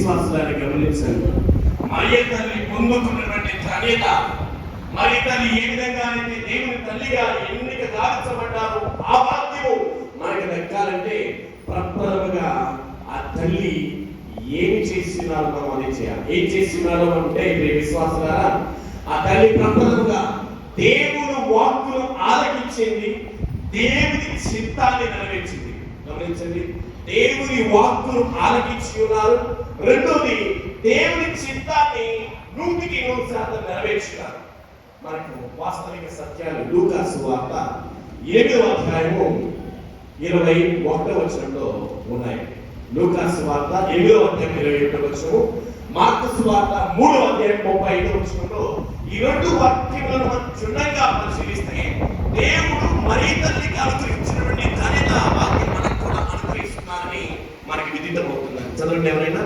విశ్వాసాన్ని గమనించండి. మరియ తల్లి పొందుకున్నటువంటి ధన్యత, మరి తల్లి ఏ విధంగా అయితే దేవుని తల్లిగా ఎన్నిక గావించబడ్డారో ఆ వాక్యము మనకి దక్కాలంటే ప్రప్రథముగా ఆ తల్లి ఏం చేస్తున్నారో మనం అది చేయాలి. ఏం చేస్తున్నారో అంటే విశ్వాసారా, ఆ తల్లి ప్రప్రథముగా దేవుని వాక్కును ఆలకించింది, దేవుని చిత్తాన్ని నెరవేర్చింది. గమనించండి, దేవుని వాక్కును ఆలకించి ఉన్నారు. రెండోది, దేవుని చిత్తాన్ని 100% నెరవేర్చున్నారు. మనకు వాస్తవిక సత్యాలు లూకా సువార్త 8వ అధ్యాయము 21వ వచనంలో ఉన్నాయి. లూకా సువార్త 8వ అధ్యాయం 21వ వచనము, మార్కు సువార్త 3వ అధ్యాయం 35వ వచనంలో ఈ రెండు వాక్యములను మనం క్షుణ్ణంగా పరిశీలిస్తే దేవుడు మరియ తల్లికి అనుగ్రహించినటువంటి ధన్యత వాక్యం మనకు కూడా అనుగ్రహిస్తున్నారని మనకి విదితమవుతుంది. చదవండి ఎవరైనా.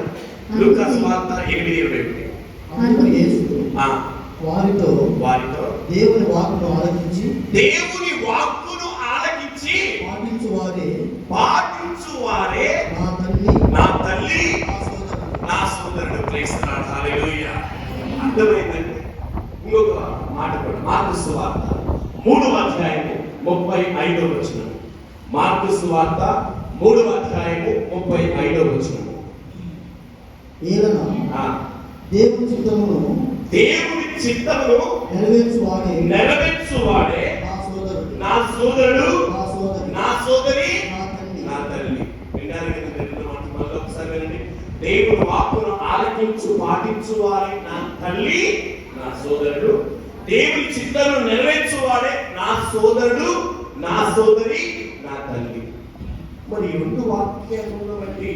లూకా సువార్త 8:21. వారితో దేవుని వాక్కును ఆలకించి పాటించువారే నా తల్లి నా సోదరుడు. ప్రేస్తున్నాడు. హల్లెలూయా. అర్థమైందండి. ఇంకొక మాట కూడా మార్కు సువార్త 3వ అధ్యాయము 35వ వచనం. మార్కు సువార్త 3వ అధ్యాయము 35వ వచనం. దేవుని చిత్తమును నెరవేర్చువాడే నా సోదరుడు నా సోదరి నా తల్లి. ఒకసారి వినండి. దేవుని వాక్కును ఆలకించు పాటించువాడే నా తల్లి నా సోదరుడు, దేవుని చిత్తమును నెరవేర్చువాడే నా సోదరుడు నా సోదరి నా తల్లి. మరి రెండు వాక్యాలను బట్టి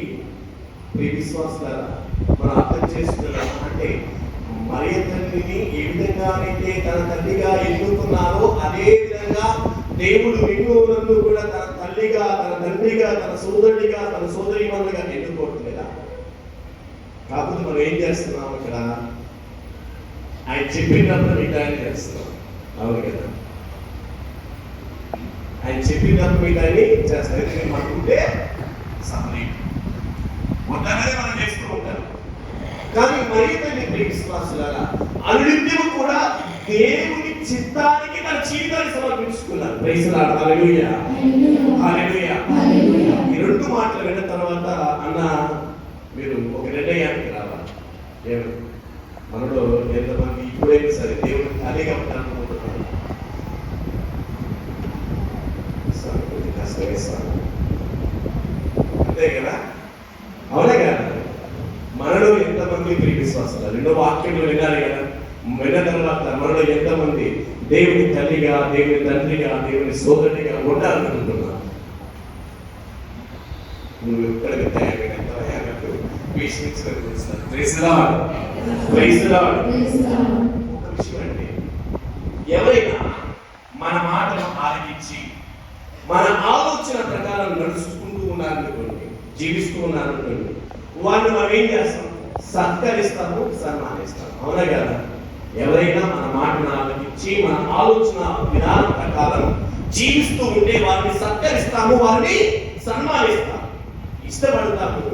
విశ్వాసాల మనం అర్థం చేసుకున్నాం. అంటే మరియ తల్లిని ఏ విధంగా అయితే తన తల్లిగా ఎన్నుకున్నారో అదే విధంగా దేవుడు నిన్ను నన్ను కూడా తన తల్లిగా, తన తండ్రిగా, తన సోదరుడిగా, తన సోదరీమణులుగా ఎన్నుకోవట్లేదా? కాకపోతే మనం ఏం చేస్తున్నాం ఇక్కడ? ఆయన చెప్పినప్పుడు మిగతాన్ని చేస్తున్నాం. అవును కదా? ఆయన చెప్పినప్పుడు మిగతాన్ని చేస్తాం. ఎందుకంటే మనకుంటే సమయం మొత్తాన్ని మనం చేస్తూ ఉంటాం. కానీ మరియ తల్లి విశ్వాసులారా అనునిత్యము కూడా దేవుని చిత్తానికి తన జీవితాన్ని సమర్పించుకున్నారు. Praise lord. హల్లెలూయా. హల్లెలూయా. ఈ రెండు మాటలు విన్న తర్వాత అన్న మీరు ఒక నిర్ణయానికి రావాలి. మనలో ఎంతమంది ఇప్పుడైనా సరే దేవుని తల్లిగా ఉంటారనుకుంటున్నారు? కష్టమేస్తాను అంతే కదా? అవునే కదా? మనలో ఎంతమంది విశ్వాసాలు రెండో వాక్యంలో వినాలి కదా? విన్న తర్వాత మనలో ఎంతమంది దేవుని తల్లిగా, దేవుని తండ్రిగా, దేవుని సోదరుడిగా ఉండాలనుకుంటున్నాను? నువ్వు ఎక్కడికి తయారైనట్టు ఎవరైనా మన మాటను ఆలకించి మన ఆలోచన ప్రకారం నడుచుకుంటూ ఉన్నారనుకోండి, జీవిస్తూ ఉన్నారనుకోండి, వాళ్ళు మనం ఏం చేస్తాం? సత్కరిస్తాము, సన్మానిస్తాము. అవునా కదా? ఎవరైనా మన మాటను ఆలకించి మన ఆలోచన విధానం ప్రకారం జీవిస్తూ ఉంటే వారిని సత్కరిస్తాము, వారిని సన్మానిస్తాము, ఇష్టపడతాము,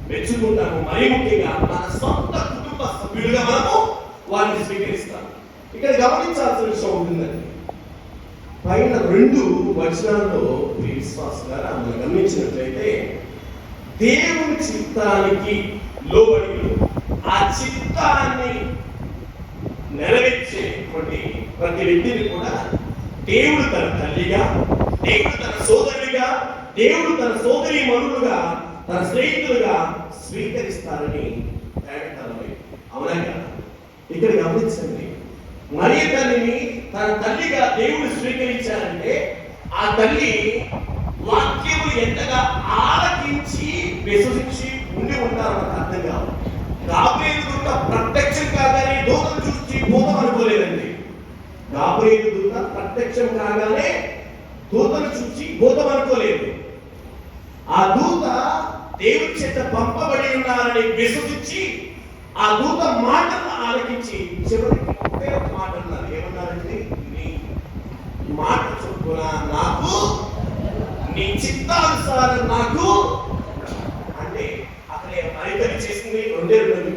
మెచ్చుకుంటాము. మరీ ముఖ్యంగా మన సొంత కుటుంబ సభ్యులుగా మనము వారిని స్వీకరిస్తాము. ఇక్కడ గమనించాల్సిన విషయం ఉంటుందండి. పైన 2 వచనాల్లో విశ్వాసంగా మనం గమనించినట్లయితే దేవుని చిత్తానికి లోబడి ఆ చిత్తాన్ని నెరవేర్చేటువంటి ప్రతి వ్యక్తిని కూడా దేవుడు తన తల్లిగా, దేవుడు తన సోదరుడిగా, దేవుడు తన సోదరి మనులుగా, తన స్నేహితులుగా స్వీకరిస్తారని తేటతలమై. అవునా కదా? ఇక్కడ గమనించండి, మరియ తల్లిని తన తల్లిగా దేవుడు స్వీకరించారంటే ఆ తల్లి వాక్యములు ఎంతగా ఆలకించి విశ్వసించి ఉండి ఉంటారో నాకు అర్థం కాదు. గాబ్రియేలు దూత ప్రత్యక్షం కాగానే దూతను చూసి భూతం అనుకోలేదండి. గాబ్రియేలు దూత ప్రత్యక్షం కాగానే దూతను చూసి భూతం అనుకోలేదు. ఆ దూత దేవుని చేత పంపబడి ఉన్నారని విశ్వసించి ఆ దూత మాటలను ఆలకించి చివరికి ఒకే ఒక మాట అన్నారు. ఏమన్నారంటే, నీ మాట చొప్పున నాకు, నీ చిత్తానుసారం నాకు. అంటే అక్కడ మరి తల్లి చేసింది రెండు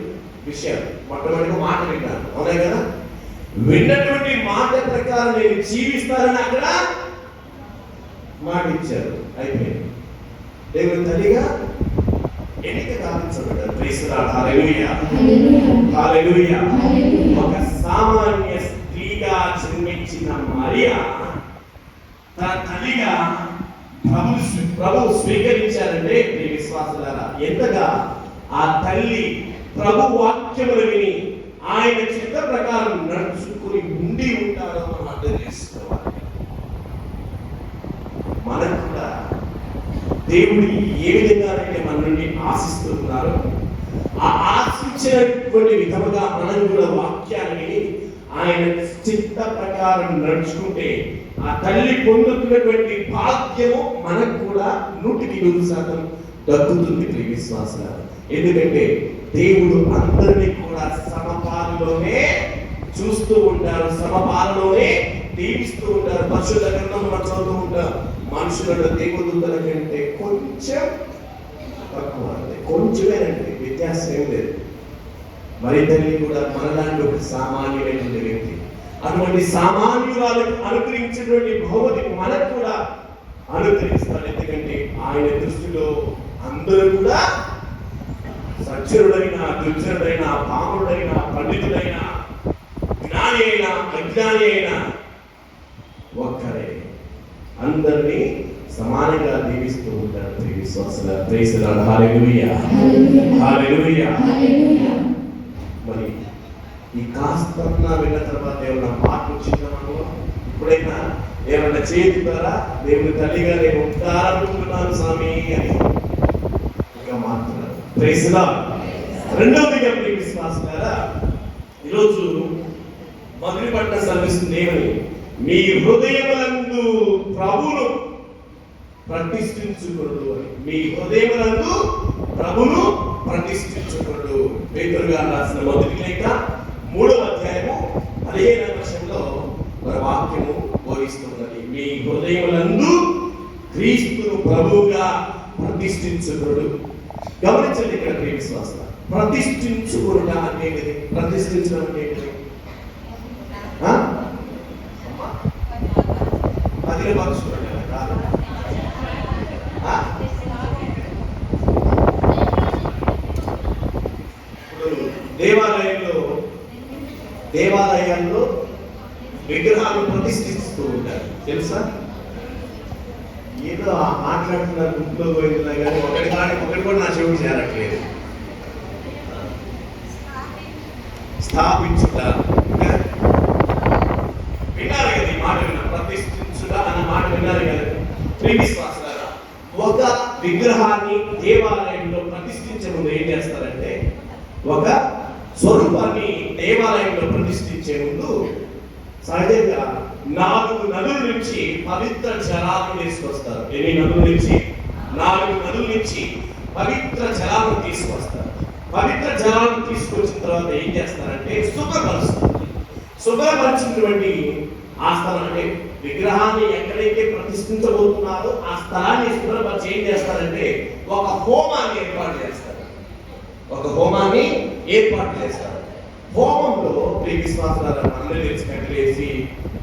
విషయాలు. మొట్టమొదటిగా మాట విన్నాను, అవునా కదా? విన్నటువంటి మాట ప్రకారం నేను జీవిస్తానని అక్కడ మాట ఇచ్చారు, అయిపోయింది. దేవుని తల్లిగా ఎన్నిక గావించబడ్డారు. ప్రైజ్ ది లార్డ్, హల్లెలూయా హల్లెలూయా. ఒక సామాన్య స్త్రీగా జన్మించిన మరియా తన తల్లిగా ప్రభు స్వీకరించారంటే ప్రియ విశ్వాసులారా, ఎంతగా ఆ తల్లి ప్రభు వాక్యములు విని ఆయన చిత్త ప్రకారం నడుచుకుని ఉండి ఉంటారో మనం అర్థం చేసుకోవాలి. మనకు కూడా దేవుడు ఏ విధంగానైతే మన నుండి ఆశిస్తున్నారో ఆ ఆశించినటువంటి విధముగా మనం కూడా వాక్యాన్ని ఆయన చిత్త ప్రకారం నడుచుకుంటే ఆ తల్లి పొందుతున్నటువంటి భాగ్యము మనకు కూడా 100% దక్కుతుంది ప్రియ విశ్వాసులారా. ఎందుకంటే దేవుడు అందరినీ కూడా సమపాలలోనే చూస్తూ ఉంటారు, సమపాలలోనే దీవిస్తూ ఉంటారు. పరిశుద్ధ గ్రంథంలో మనం చదువుతూ ఉంటాం, మనుషులలో దేవదూతల కంటే కొంచెం తక్కువ, కొంచెమేనండి, వ్యత్యాసం ఏం లేదు. మరి తల్లి కూడా మనలాంటి ఒక సామాన్యమైనటువంటి వ్యక్తి. అటువంటి సామాన్యురాలకు అనుగ్రహించినటువంటి బహుమతి మనకు కూడా అనుగ్రహిస్తాడు. ఎందుకంటే ఆయన దృష్టిలో అందరూ కూడా సజ్జనుడైన, దుర్జనుడైన, పాముడైన, పండితుడైన, జ్ఞాని అయినా అజ్ఞాని అయినా ఒక్కరే, అందరినీ సమానంగా దీవిస్తూ ఉంటాడు. ప్రైజ్ ది లార్డ్, హల్లెలూయా హల్లెలూయా. మరి ఈ కాస్తన్న విన్న తర్వాత ఏమన్నా మార్పు వచ్చిందనో, ఇప్పుడైనా ఏమన్నా చేతుతారా? దేవుని తల్లిగా నేను ఉంటారనుకుంటున్నాను స్వామి అని ఇంకా మాట్లాడారు. Praise the lord. రెండవదిగా ప్రియ విశ్వాసులారా, ఈరోజు మొదటి పట్ల సర్విస్తుంది ఏమని? మీ హృదయములందు ప్రభువును ప్రతిష్ఠించుకొనుడు అని. మీ హృదయములందు ప్రభువును ప్రతిష్ఠించుకొనుడు. పేతురు గారు రాసిన మొదటి లేఖ 3వ అధ్యాయము 15వ వచనంలో మన వాక్యము బోధిస్తున్నది. మీ హృదయములందు క్రీస్తును ప్రభువుగా ప్రతిష్ఠించుకొనుడు. గమనించండి ఇక్కడ ప్రియ విశ్వాసులారా, ప్రతిష్ఠించుకొనుట అంటే ఏంటిది? ప్రతిష్ఠించడం అంటే ఏంటిది? పదిలపరుచుకోవడం కాదు. ఇప్పుడు దేవాలయాల్లో విగ్రహాలు ప్రతిష్ఠిస్తూ ఉంటారు, తెలుసా? ఏదో మాట్లాడుతున్నారు గుంపులో పోయిందా కానీ ఒకటి కూడా నా చెవుడు చేరట్లేదు. స్థాపించుట విన్నారు కదా, ఈ మాట విన్నారు. ప్రతిష్ఠించుట అన్న మాట విన్నారు కదా. ప్రియ విశ్వాసులారా, ఒక విగ్రహాన్ని దేవాలయంలో ప్రతిష్ఠించే ముందు ఏం చేస్తారంటే, ఒక స్వరూపాన్ని దేవాలయంలో ప్రతిష్ఠించే ముందు సహజంగా 4 నదుల నుంచి పవిత్ర జలాలను తీసుకొస్తారు. ఎన్ని నదుల నుంచి? 4 నదుల నుంచి పవిత్ర జలాలను తీసుకొస్తారు. పవిత్ర జలాలను తీసుకొచ్చిన తర్వాత ఏం చేస్తారంటే శుభ్రపరుస్తారు. శుభ్రపరిచినటువంటి ఆ స్థలం అంటే విగ్రహాన్ని ఎక్కడైతే ప్రతిష్ఠించబోతున్నారో ఆ స్థలాన్ని శుభ్రపరిచి ఏం చేస్తారంటే ఒక హోమాన్ని ఏర్పాటు చేస్తారు. ఒక హోమాన్ని ఏర్పాటు చేస్తారు. హోమంలో ప్రియ విశ్వాసాలు అందరూ తెలిసి కట్టలేసి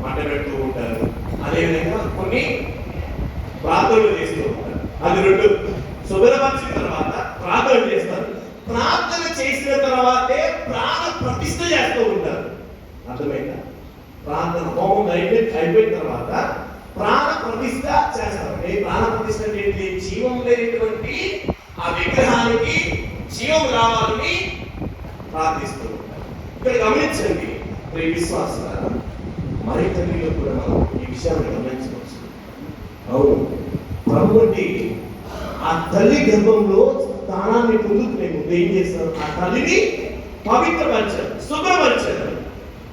మంట పెడుతూ ఉంటారు. అదేవిధంగా కొన్ని ప్రార్థనలు చేస్తూ ఉంటారు. అది 2 శుభ్రపరిచిన తర్వాత ప్రార్థన చేస్తారు. ప్రార్థన చేసిన తర్వాతే ప్రాణ ప్రతిష్ఠ చేస్తూ ఉంటారు. అర్థమైందా? ప్రార్థన హోమం అయిపోయిన తర్వాత ప్రాణ ప్రతిష్ఠ చేస్తారు. ప్రాణ ప్రతిష్ఠ ఏంటి? జీవం లేనటువంటి ఆ విగ్రహానికి జీవం రావాలని ప్రార్థిస్తూ ఉంటారు. ఇక్కడ గమనించండి ప్రియ విశ్వాసులారా, మరి తల్లిలో కూడా మనం ఈ విషయాన్ని గమనించవచ్చు. అవును, ప్రభు అంటే ఆ తల్లి గర్భంలో స్థానాన్ని పొందుకునే ముందు ఏం చేస్తారు? ఆ తల్లిని పవిత్రపరిచారు, శుభ్రపరిచారు.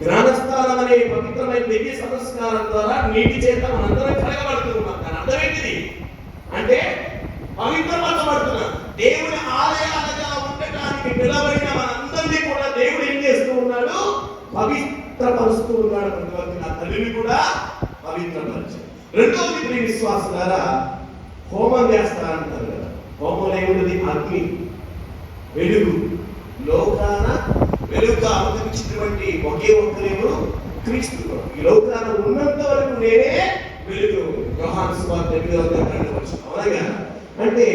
జ్ఞానస్థానం అనే పవిత్రమైన దివ్య సంస్కారం ద్వారా నీటి చేత మనందరం కడగబడుతూ ఉన్నాం. దాని అర్థం ఏంటిది అంటే పవిత్రపరచబడుతున్నాం. దేవుని ఆలయాలుగా ఉండటానికి పిలవబడిన మనందరినీ కూడా దేవుడు ఏం చేస్తూ ఉన్నాడు? పవిత్రపరుస్తూ ఉన్నాడు. ప్రతి ఆ తల్లిని కూడా పవిత్రపరిచారు. రెండవది ప్రియ విశ్వాసులారా, హోమం చేస్తారంటారు కదా. హోమం ఏముంది? అగ్ని. వెలుగు. లోకాన వెలుగుగా అవతరించినటువంటి ఒకే ఒక్కరేమో క్రీస్తు. ఈ లోకాన ఉన్నంత వరకు నేనే వెలుగు. యోహాను సువార్త 8:2 అవునగా. అంటే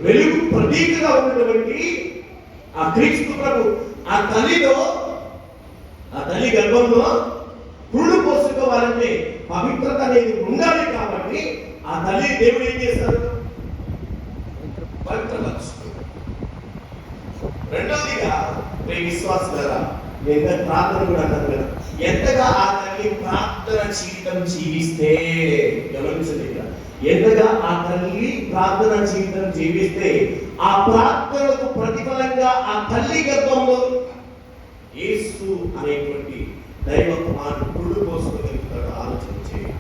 వెలుగు ప్రతీకగా ఉన్నటువంటి ఆ క్రీస్తు ప్రభు ఆ తల్లి గర్భంలో పురుడు పోసుకోవాలంటే పవిత్రత అనేది ఉండాలి. కాబట్టి ఆ తల్లి దేవుడు ఏం చేశారు? పవిత్రపరుచుకున్నాడు. రెండవదిగా విశ్వాసులారా, నేను ప్రార్థన కూడా అన్నాను కదా, ఎంతగా ఆ తల్లి ప్రార్థన జీవితం జీవిస్తే, గమనించండి ఇక్కడ, ఎంతగా ఆ తల్లి ప్రార్థన జీవితం జీవిస్తే ఆ ప్రార్థనకు ప్రతిఫలంగా ఆ తల్లి గర్భంలో యేసు అనేటువంటి దైవ కుమారుడు పురుడు పోసుకోగలుగుతాడు. ఆలోచన చేయండి.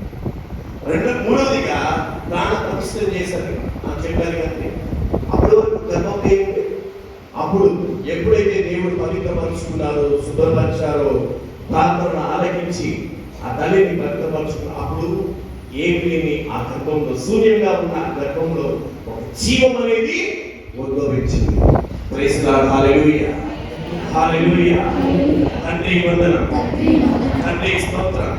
మూడవదిగా ప్రాణ ప్రతిష్ఠ చేశారు అని చెప్పారు కదండి. అప్పుడు గర్భం ఏముంది? అప్పుడు ఎప్పుడైతే దేవుడు పవిత్రపరుచుకున్నారో, శుభ్రపరిచారో, ప్రార్థన ఆలకించి ఆ తల్లిని పవిత్రపరుచుకున్న అప్పుడు ఏమి లేని ఆ గర్భంలో, శూన్యంగా ఉన్న ఆ గర్భంలో ఒక జీవం అనేది ఉద్భవించింది. Praise the Lord. Hallelujah, hallelujah. తండ్రి వందనం, తండ్రి స్తోత్రం.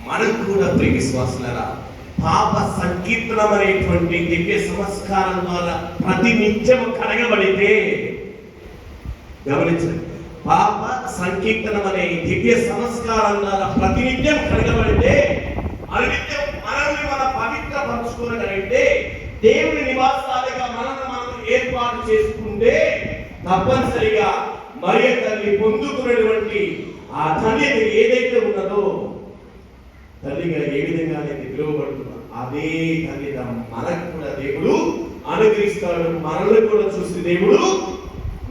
మనకు కూడా ప్రియ విశ్వాసులారా, పాప సంకీర్తనం అనేటువంటి దివ్య సంస్కారం ద్వారా ప్రతి నిత్యం కడగబడితే, గమనించండి, పాప సంకీర్తనం అనే దివ్య సంస్కారం ద్వారా ప్రతినిత్యం కడగబడితే, అనునిత్యం మనల్ని మనం పవిత్రపరచుకోగలిగితే, దేవుని నివాసాలుగా మనల్ని మనం ఏర్పాటు చేసుకుంటే తప్పనిసరిగా మరియ తల్లి పొందుతున్నటువంటి ఆ తల్లి ఏదైతే ఉన్నదో, తల్లిగా ఏ విధంగా అయితే పిలువబడుతుందో అదే తల్లిగా మనకు కూడా దేవుడు అనుగ్రహిస్తాడు. మనల్ని కూడా చూసి దేవుడు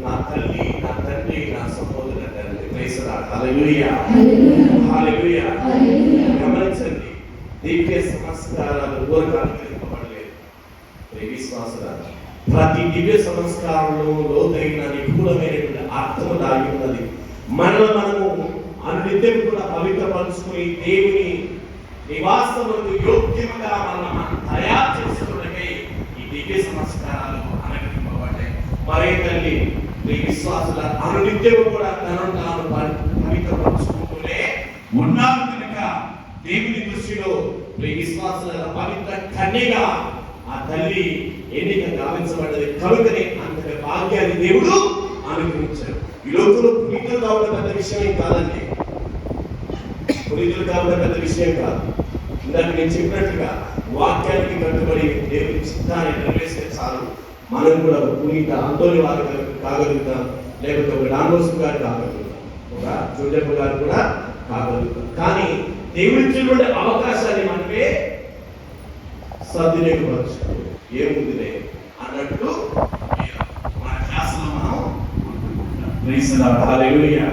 నా తల్లి, నా తండ్రి, నా సహోదరు తండ్రి. Praise the Lord. Hallelujah, hallelujah. గమనించండి, దివ్య సంస్కారాలు ఊరక అనుగ్రహింపబడలేదు. విశ్వాసులారా, ప్రతి దివ్య సంస్కారంలో లోతైన నిగూఢమైనటువంటి అర్థము దాగి ఉన్నది. మనము అనునిత్యం కూడా పవిత్రపరుచుకుని దేవుని నివాసములకు యోగ్యముగా మనం తయారు చేసుకున్నకై ఈ దివ్య సంస్కారాలు అనుగ్రహింపబడ్డాయి. మరే తల్లి మీ విశ్వాసుల అనునిత్యం కూడా తనను తాను పవిత్రపరుచుకుంటూనే ఉన్నారు కనుక దేవుని దృష్టిలో మీ విశ్వాసుల పవిత్ర కన్యగా ఆ తల్లి ఎన్నిక గావించబడ్డది. కనుకనే అంతటి భాగ్యాన్ని దేవుడు అనుగ్రహించాడు. ఈ లోకంలో పునీతులు కావడం పెద్ద విషయం కాదండి. పునీతులు కావడం పెద్ద విషయం కాదు. ఇందాక నేను చెప్పినట్టుగా వాక్యానికి కట్టుబడి దేవుని చిత్తాన్ని నెరవేర్స్తే చాలు. మనం కూడా పునీత అంతోని వారు కాగలుగుతాం, లేకపోతే ఒక డాన్ బోస్కో గారు కాగలుగుతాం, ఒక జోజప్ప గారు కూడా కాగలుగుతాం. కానీ దేవుడిచ్చినటువంటి అవకాశాన్ని మనమే సద్వినియోగపరచుకో, ఏముందిలే అన్నట్టు మన క్లాసులో మనం హల్లెలూయా.